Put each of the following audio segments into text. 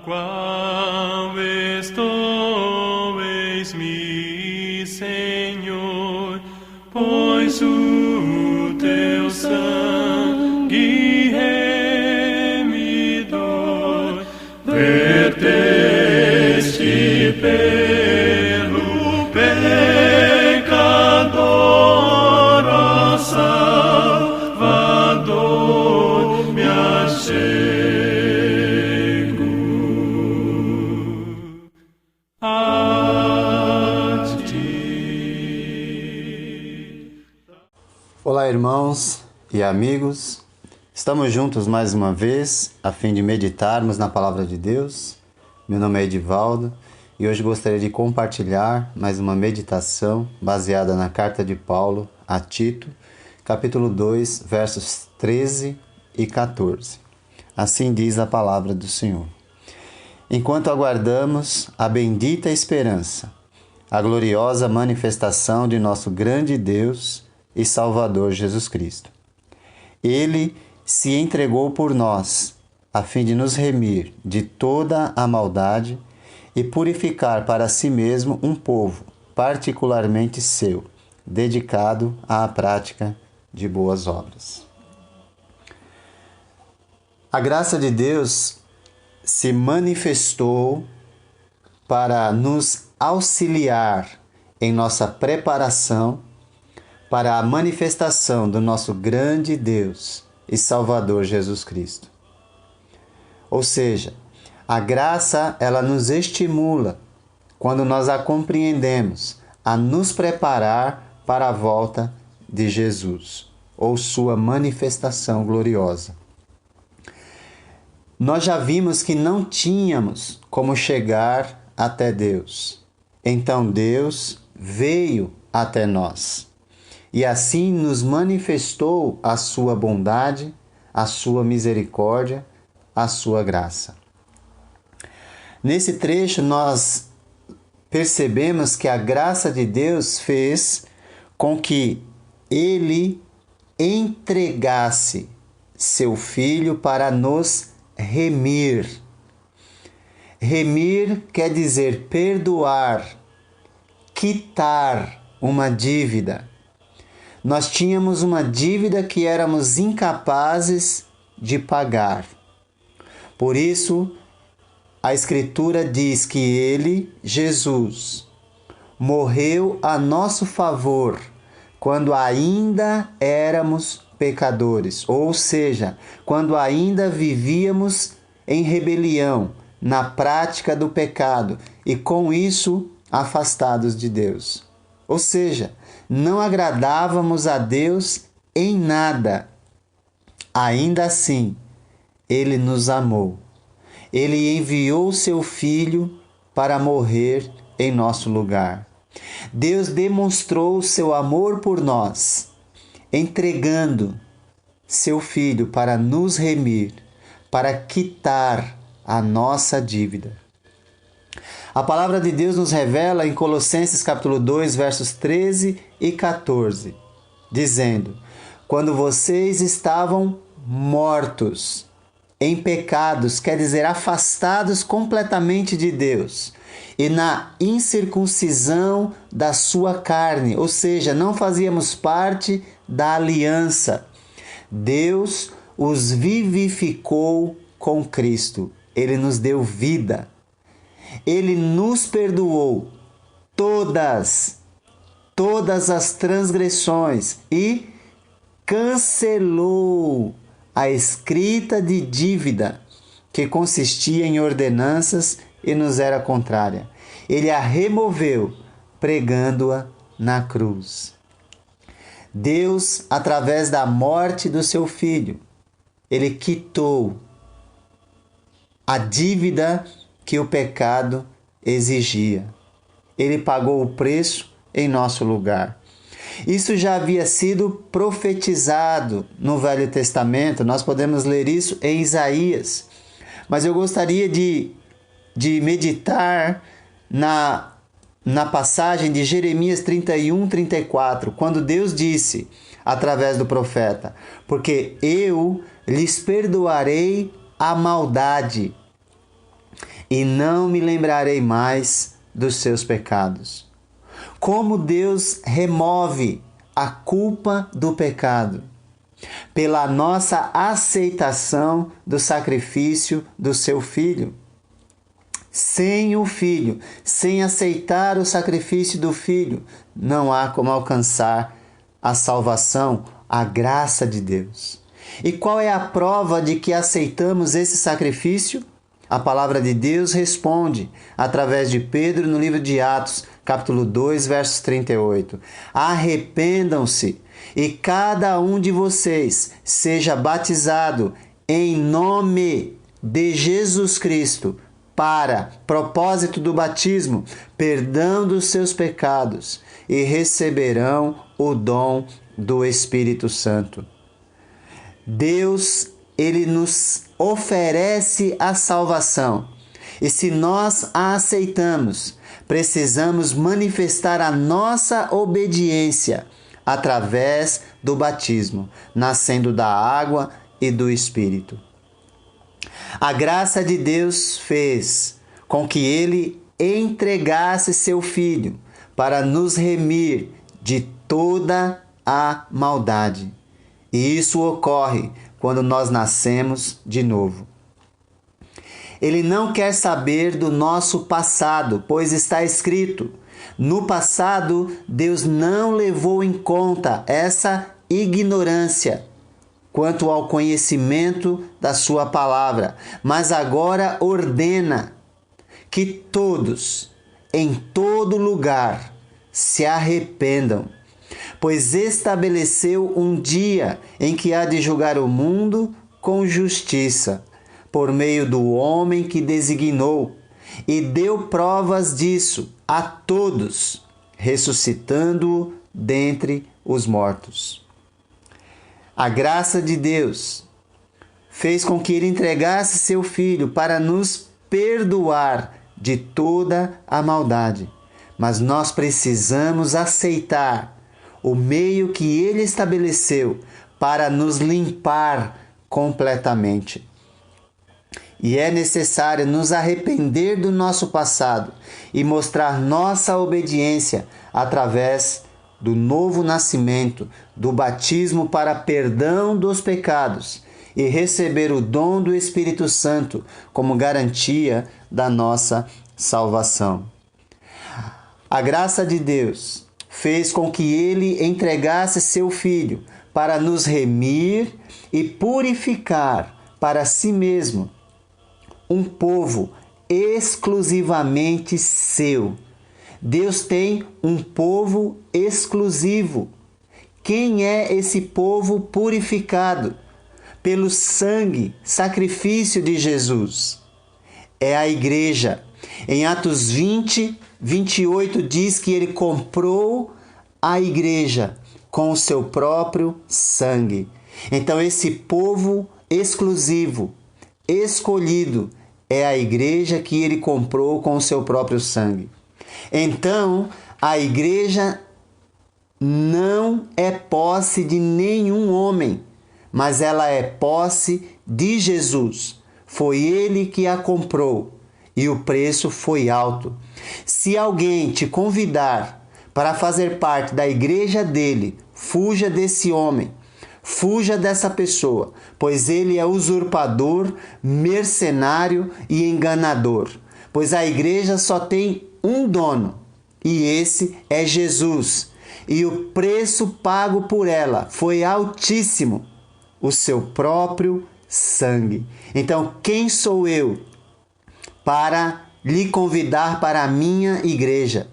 qual estou, eis-me, Senhor, pois o teu sangue remidor verteste pelo pecador, ó Salvador, me achego a ti. Olá, irmãos e amigos, estamos juntos mais uma vez a fim de meditarmos na Palavra de Deus. Meu nome é Edivaldo e hoje gostaria de compartilhar mais uma meditação baseada na carta de Paulo a Tito, capítulo 2, versos 13 e 14. Assim diz a palavra do Senhor. Enquanto aguardamos a bendita esperança, a gloriosa manifestação de nosso grande Deus e Salvador Jesus Cristo. Ele se entregou por nós, a fim de nos remir de toda a maldade e purificar para si mesmo um povo particularmente seu, dedicado à prática de boas obras. A graça de Deus se manifestou para nos auxiliar em nossa preparação para a manifestação do nosso grande Deus e Salvador Jesus Cristo. Ou seja, a graça ela nos estimula quando nós a compreendemos a nos preparar para a volta de Jesus ou sua manifestação gloriosa. Nós já vimos que não tínhamos como chegar até Deus. Então Deus veio até nós. E assim nos manifestou a sua bondade, a sua misericórdia, a sua graça. Nesse trecho nós percebemos que a graça de Deus fez com que Ele entregasse seu Filho para nos remir. Remir quer dizer perdoar, quitar uma dívida. Nós tínhamos uma dívida que éramos incapazes de pagar. Por isso, a Escritura diz que Ele, Jesus, morreu a nosso favor quando ainda éramos pecadores, ou seja, quando ainda vivíamos em rebelião, na prática do pecado e com isso afastados de Deus. Ou seja, não agradávamos a Deus em nada. Ainda assim, Ele nos amou. Ele enviou seu Filho para morrer em nosso lugar. Deus demonstrou seu amor por nós, entregando seu Filho para nos remir, para quitar a nossa dívida. A palavra de Deus nos revela em Colossenses capítulo 2, versos 13 e 14, dizendo: quando vocês estavam mortos em pecados, quer dizer, afastados completamente de Deus, e na incircuncisão da sua carne, ou seja, não fazíamos parte da aliança, Deus os vivificou com Cristo. Ele nos deu vida. Ele nos perdoou todas as transgressões e cancelou a escrita de dívida que consistia em ordenanças e nos era contrária. Ele a removeu, pregando-a na cruz. Deus, através da morte do seu Filho, Ele quitou a dívida que o pecado exigia. Ele pagou o preço em nosso lugar. Isso já havia sido profetizado no Velho Testamento, nós podemos ler isso em Isaías. Mas eu gostaria de meditar na passagem de Jeremias 31, 34, quando Deus disse, através do profeta: porque eu lhes perdoarei a maldade e não me lembrarei mais dos seus pecados. Como Deus remove a culpa do pecado? Pela nossa aceitação do sacrifício do seu Filho. Sem o Filho, sem aceitar o sacrifício do Filho, não há como alcançar a salvação, a graça de Deus. E qual é a prova de que aceitamos esse sacrifício? A palavra de Deus responde através de Pedro no livro de Atos, capítulo 2, versos 38. Arrependam-se e cada um de vocês seja batizado em nome de Jesus Cristo para propósito do batismo, perdão dos seus pecados, e receberão o dom do Espírito Santo. Deus, Ele nos oferece a salvação. E se nós a aceitamos, precisamos manifestar a nossa obediência através do batismo, nascendo da água e do Espírito. A graça de Deus fez com que Ele entregasse seu Filho para nos remir de toda a maldade. E isso ocorre quando nós nascemos de novo. Ele não quer saber do nosso passado, pois está escrito: no passado, Deus não levou em conta essa ignorância quanto ao conhecimento da sua palavra, mas agora ordena que todos, em todo lugar, se arrependam, pois estabeleceu um dia em que há de julgar o mundo com justiça, por meio do homem que designou, e deu provas disso a todos, ressuscitando-o dentre os mortos. A graça de Deus fez com que Ele entregasse seu Filho para nos perdoar de toda a maldade. Mas nós precisamos aceitar o meio que Ele estabeleceu para nos limpar completamente. E é necessário nos arrepender do nosso passado e mostrar nossa obediência através do novo nascimento, do batismo para perdão dos pecados e receber o dom do Espírito Santo como garantia da nossa salvação. A graça de Deus fez com que Ele entregasse seu Filho para nos remir e purificar para si mesmo um povo exclusivamente seu. Deus tem um povo exclusivo. Quem é esse povo purificado pelo sangue, sacrifício de Jesus? É a igreja. Em Atos 20, 28 diz que Ele comprou a igreja com o seu próprio sangue. Então esse povo exclusivo, escolhido, é a igreja que Ele comprou com o seu próprio sangue. Então, a igreja não é posse de nenhum homem, mas ela é posse de Jesus. Foi Ele que a comprou e o preço foi alto. Se alguém te convidar para fazer parte da igreja dele, fuja desse homem, fuja dessa pessoa, pois ele é usurpador, mercenário e enganador. Pois a igreja só tem um dono, e esse é Jesus. E o preço pago por ela foi altíssimo, o seu próprio sangue. Então, quem sou eu para lhe convidar para a minha igreja?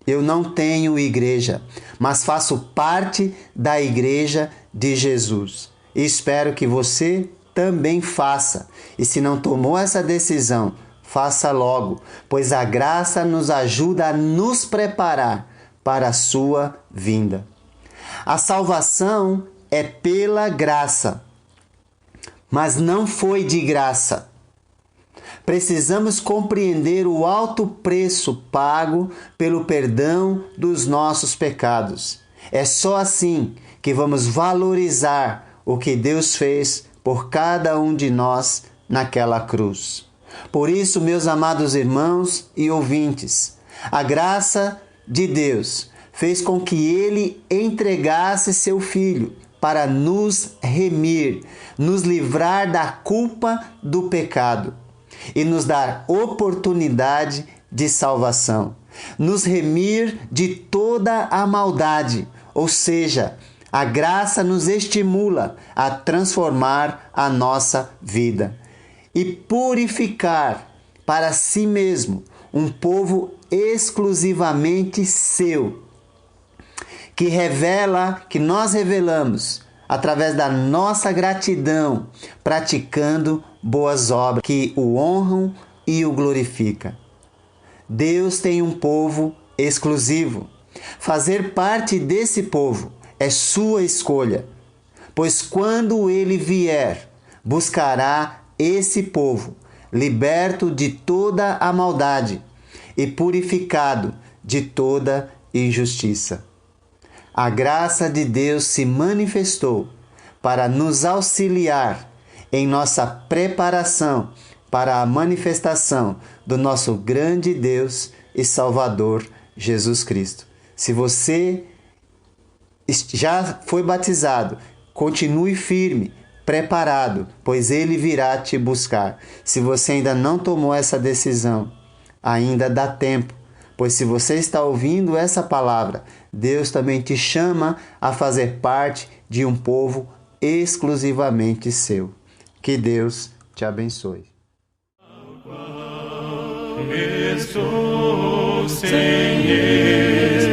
Eu não tenho igreja, mas faço parte da igreja de Jesus. E espero que você também faça. E se não tomou essa decisão, faça logo, pois a graça nos ajuda a nos preparar para a sua vinda. A salvação é pela graça, mas não foi de graça. Precisamos compreender o alto preço pago pelo perdão dos nossos pecados. É só assim que vamos valorizar o que Deus fez por cada um de nós naquela cruz. Por isso, meus amados irmãos e ouvintes, a graça de Deus fez com que Ele entregasse seu Filho para nos remir, nos livrar da culpa do pecado e nos dar oportunidade de salvação, nos remir de toda a maldade, ou seja, a graça nos estimula a transformar a nossa vida e purificar para si mesmo um povo exclusivamente seu, que nós revelamos através da nossa gratidão, praticando boas obras que o honram e o glorificam. Deus tem um povo exclusivo. Fazer parte desse povo é sua escolha, pois quando ele vier, buscará esse povo, liberto de toda a maldade e purificado de toda injustiça. A graça de Deus se manifestou para nos auxiliar em nossa preparação para a manifestação do nosso grande Deus e Salvador Jesus Cristo. Se você já foi batizado, continue firme, preparado, pois Ele virá te buscar. Se você ainda não tomou essa decisão, ainda dá tempo, pois se você está ouvindo essa palavra, Deus também te chama a fazer parte de um povo exclusivamente seu. Que Deus te abençoe. Estou sem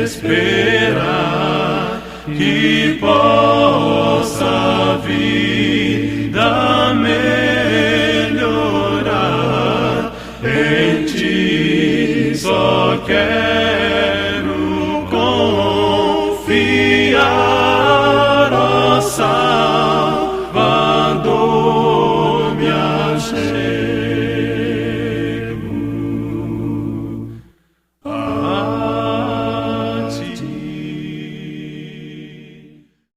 esperar que possa a vida melhorar. Em ti só quero